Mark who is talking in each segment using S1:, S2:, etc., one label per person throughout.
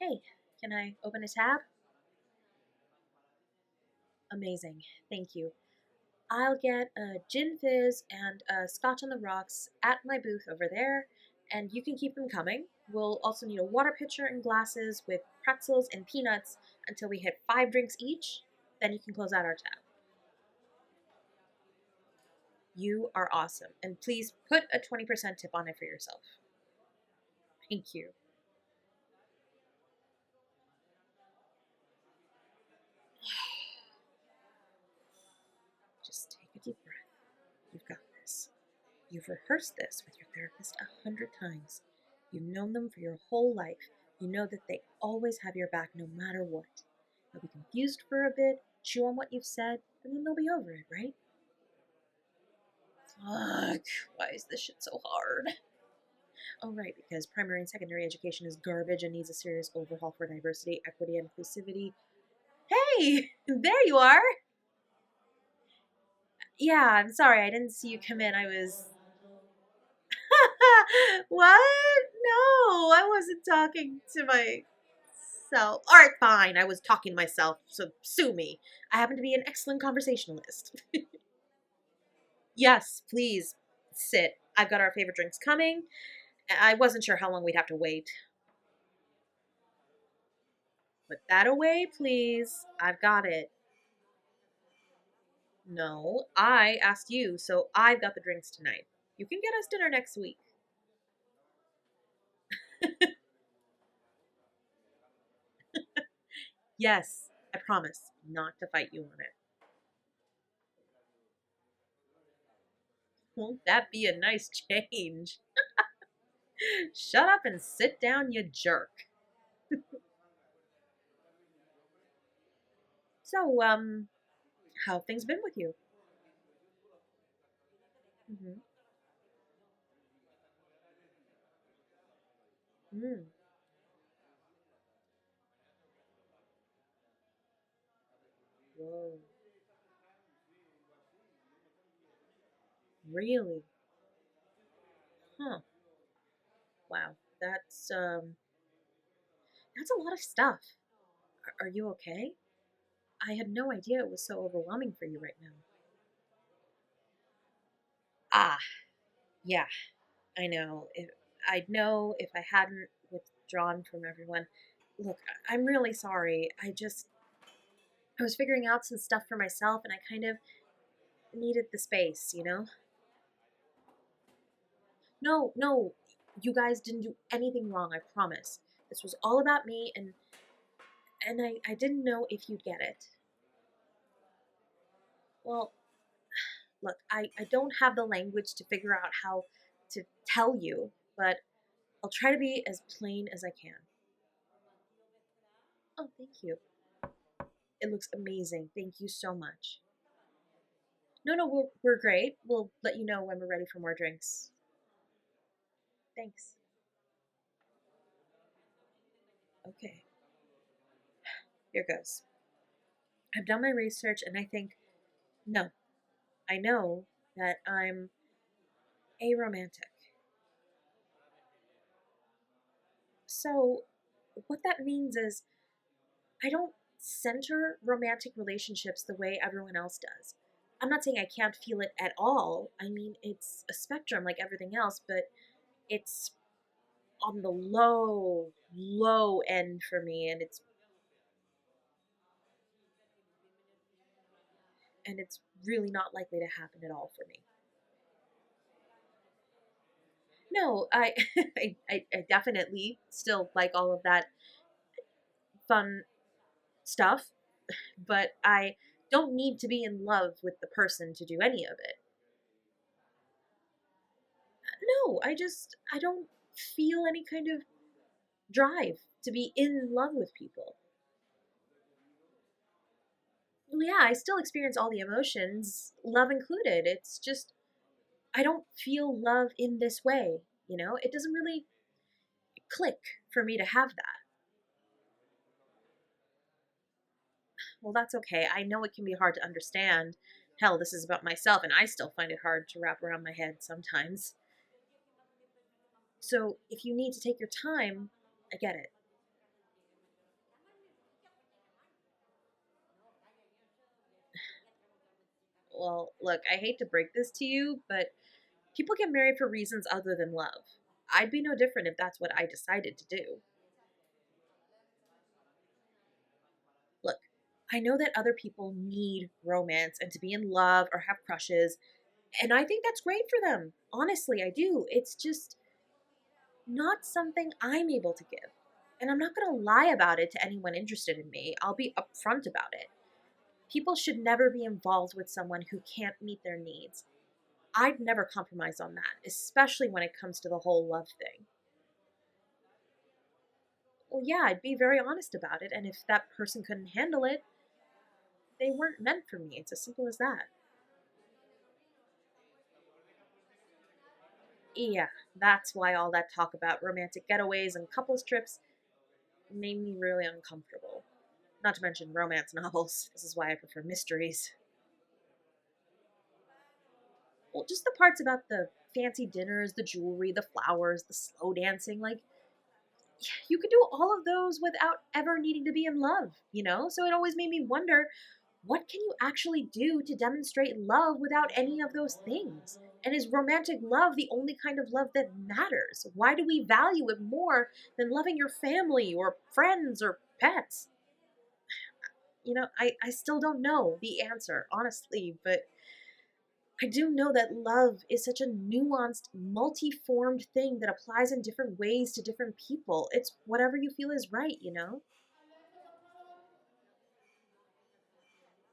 S1: Hey, can I open a tab? Amazing, thank you. I'll get a gin fizz and a scotch on the rocks at my booth over there, and you can keep them coming. We'll also need a water pitcher and glasses with pretzels and peanuts until we hit 5 drinks each. Then you can close out our tab. You are awesome, and please put a 20% tip on it for yourself. Thank you. Just take a deep breath. You've got this. You've rehearsed this with your therapist 100 times. You've known them for your whole life. You know that they always have your back no matter what. They'll be confused for a bit, chew on what you've said, and then they'll be over it, right? Fuck, why is this shit so hard? Oh, right, because primary and secondary education is garbage and needs a serious overhaul for diversity, equity, and inclusivity. Hey, there you are! Yeah, I'm sorry, I didn't see you come in. I was What? No, I wasn't talking to myself. All right, fine. I was talking to myself, so sue me. I happen to be an excellent conversationalist. Yes, please sit. I've got our favorite drinks coming. I wasn't sure how long we'd have to wait. Put that away, please. I've got it. No, I asked you, so I've got the drinks tonight. You can get us dinner next week. Yes, I promise not to fight you on it. Won't that be a nice change? Shut up and sit down, you jerk. So, how have things been with you? Mm-hmm. Mm. Whoa. Really? Huh. Wow. That's a lot of stuff. Are you okay? I had no idea it was so overwhelming for you right now. Ah, yeah, I know. I'd know if I hadn't withdrawn from everyone. Look, I'm really sorry. I was figuring out some stuff for myself and I kind of needed the space, you know? No, no, you guys didn't do anything wrong, I promise. This was all about me, and I didn't know if you'd get it. Well, look, I don't have the language to figure out how to tell you, but I'll try to be as plain as I can. Oh, thank you. It looks amazing. Thank you so much. No, no, we're great. We'll let you know when we're ready for more drinks. Thanks. Okay, here goes. I've done my research and I think, no, I know that I'm aromantic. So, what that means is I don't center romantic relationships the way everyone else does. I'm not saying I can't feel it at all. I mean, it's a spectrum like everything else, but it's on the low end for me, and it's really not likely to happen at all for me. No, I definitely still like all of that fun stuff, but I don't need to be in love with the person to do any of it. No, I don't feel any kind of drive to be in love with people. Well, yeah, I still experience all the emotions, love included. It's just, I don't feel love in this way, you know? It doesn't really click for me to have that. Well, that's okay. I know it can be hard to understand. Hell, this is about myself, and I still find it hard to wrap around my head sometimes. So if you need to take your time, I get it. Well, look, I hate to break this to you, but people get married for reasons other than love. I'd be no different if that's what I decided to do. Look, I know that other people need romance and to be in love or have crushes, and I think that's great for them. Honestly, I do. It's just not something I'm able to give. And I'm not going to lie about it to anyone interested in me. I'll be upfront about it. People should never be involved with someone who can't meet their needs. I'd never compromise on that, especially when it comes to the whole love thing. Well, yeah, I'd be very honest about it, and if that person couldn't handle it, they weren't meant for me. It's as simple as that. Yeah, that's why all that talk about romantic getaways and couples trips made me really uncomfortable. Not to mention romance novels. This is why I prefer mysteries. Well, just the parts about the fancy dinners, the jewelry, the flowers, the slow dancing, like, you could do all of those without ever needing to be in love? So it always made me wonder, what can you actually do to demonstrate love without any of those things? And is romantic love the only kind of love that matters? Why do we value it more than loving your family or friends or pets? I still don't know the answer, honestly, but I do know that love is such a nuanced, multi-formed thing that applies in different ways to different people. It's whatever you feel is right?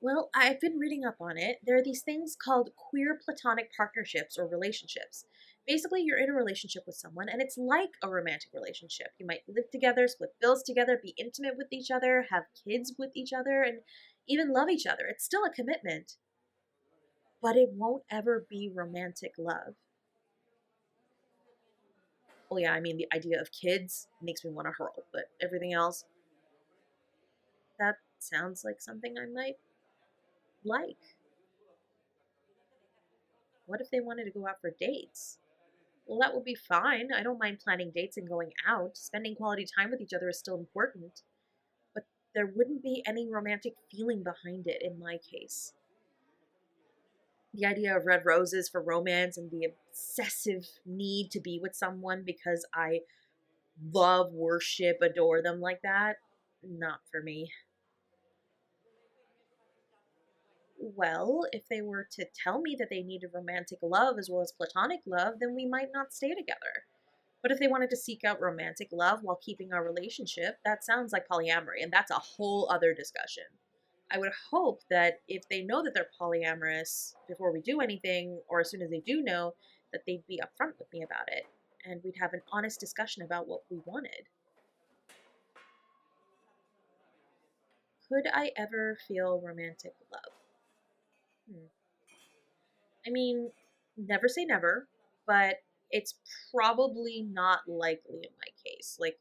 S1: Well, I've been reading up on it. There are these things called queer platonic partnerships or relationships. Basically, you're in a relationship with someone, and it's like a romantic relationship. You might live together, split bills together, be intimate with each other, have kids with each other, and even love each other. It's still a commitment, but it won't ever be romantic love. Well, yeah, I mean, the idea of kids makes me want to hurl, but everything else, that sounds like something I might like. What if they wanted to go out for dates? Well, that would be fine. I don't mind planning dates and going out. Spending quality time with each other is still important, but there wouldn't be any romantic feeling behind it in my case. The idea of red roses for romance and the obsessive need to be with someone because I love, worship, adore them like that, not for me. Well, if they were to tell me that they needed romantic love as well as platonic love, then we might not stay together. But if they wanted to seek out romantic love while keeping our relationship, that sounds like polyamory, and that's a whole other discussion. I would hope that if they know that they're polyamorous before we do anything, or as soon as they do know, that they'd be upfront with me about it, and we'd have an honest discussion about what we wanted. Could I ever feel romantic love? Hmm. I mean, never say never, but it's probably not likely in my case. Like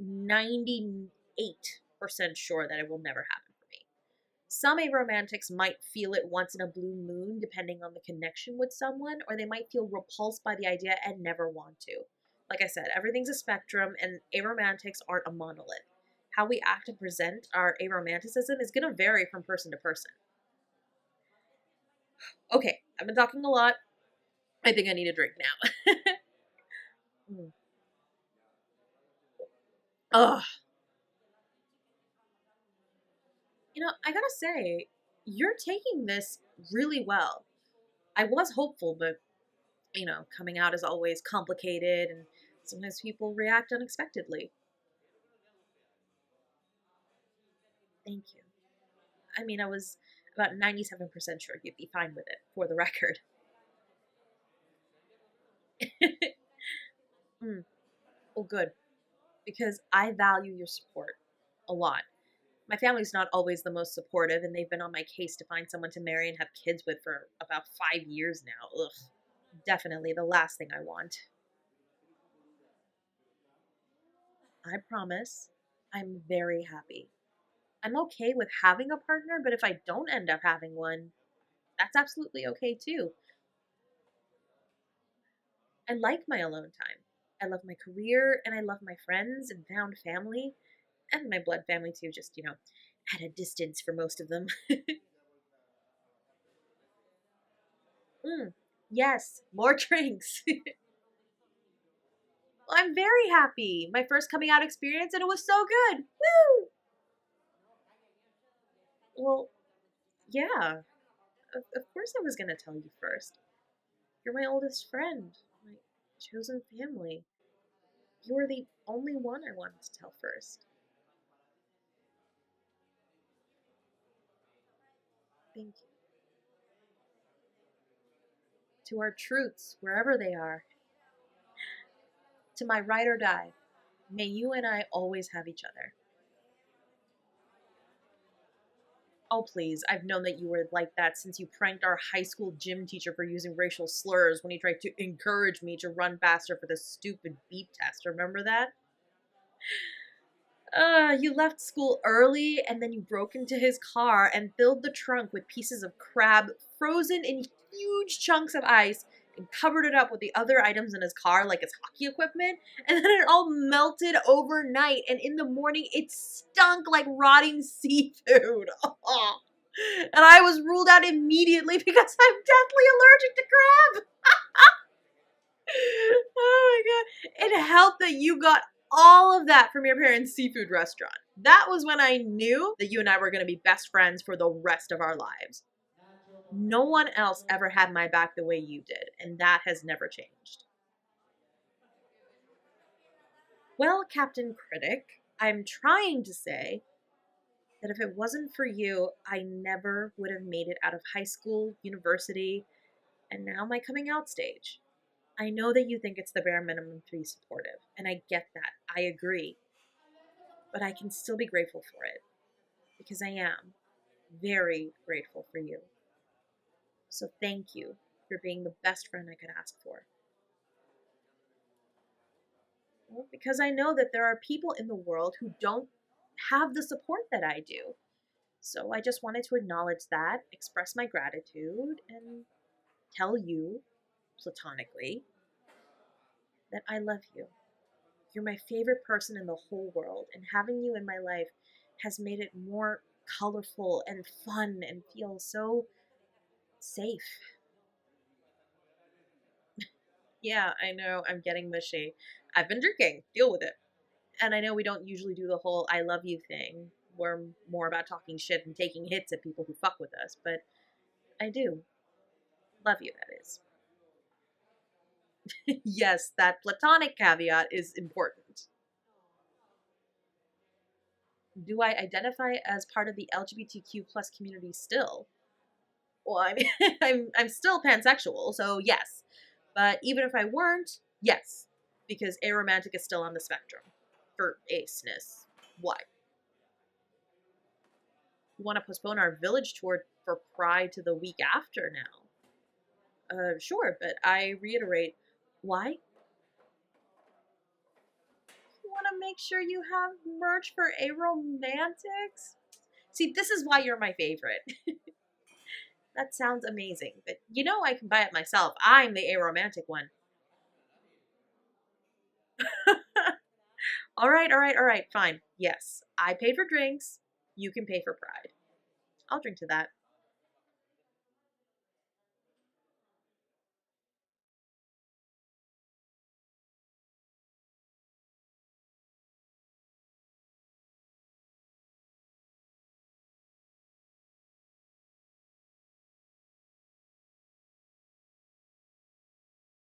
S1: 98% sure that it will never happen for me. Some aromantics might feel it once in a blue moon, depending on the connection with someone, or they might feel repulsed by the idea and never want to. Like I said, everything's a spectrum, and aromantics aren't a monolith. How we act and present our aromanticism is going to vary from person to person. Okay, I've been talking a lot. I think I need a drink now. Mm. Ugh. I gotta say, you're taking this really well. I was hopeful, but coming out is always complicated and sometimes people react unexpectedly. Thank you. I mean, I was about 97% sure you'd be fine with it, for the record. mm, well, good, because I value your support a lot. My family's not always the most supportive, and they've been on my case to find someone to marry and have kids with for about 5 years now. Ugh. Definitely the last thing I want. I promise. I'm very happy. I'm okay with having a partner, but if I don't end up having one, that's absolutely okay too. I like my alone time. I love my career and I love my friends and found family and my blood family too, just, at a distance for most of them. Mm, yes, more drinks. Well, I'm very happy. My first coming out experience, and it was so good. Woo! Well, yeah. Of course I was going to tell you first. You're my oldest friend, my chosen family. You were the only one I wanted to tell first. Thank you. To our truths, wherever they are. To my ride or die. May you and I always have each other. Oh, please. I've known that you were like that since you pranked our high school gym teacher for using racial slurs when he tried to encourage me to run faster for the stupid beep test. Remember that? You left school early and then you broke into his car and filled the trunk with pieces of crab frozen in huge chunks of ice and covered it up with the other items in his car, like his hockey equipment. And then it all melted overnight. And in the morning, it stunk like rotting seafood. And I was ruled out immediately because I'm deathly allergic to crab. Oh my god. It helped that you got all of that from your parents' seafood restaurant. That was when I knew that you and I were going to be best friends for the rest of our lives. No one else ever had my back the way you did, and that has never changed. Well, Captain Critic, I'm trying to say that if it wasn't for you, I never would have made it out of high school, university, and now my coming out stage. I know that you think it's the bare minimum to be supportive, and I get that. I agree. But I can still be grateful for it because I am very grateful for you. So thank you for being the best friend I could ask for. Well, because I know that there are people in the world who don't have the support that I do. So I just wanted to acknowledge that, express my gratitude, and tell you, platonically, that I love you. You're my favorite person in the whole world, and having you in my life has made it more colorful and fun and feel so safe. Yeah, I know, I'm getting mushy. I've been drinking. Deal with it. And I know we don't usually do the whole I love you thing. We're more about talking shit and taking hits at people who fuck with us, but I do love you, that is. Yes, that platonic caveat is important. Do I identify as part of the LGBTQ plus community still? Well, I mean, I'm still pansexual, so yes. But even if I weren't, yes, because aromantic is still on the spectrum for aceness. Why? We want to postpone our village tour for Pride to the week after now. Sure, but I reiterate, why? You want to make sure you have merch for aromantics? See, this is why you're my favorite. That sounds amazing, but you know I can buy it myself. I'm the aromantic one. All right, fine. Yes, I paid for drinks. You can pay for pride. I'll drink to that.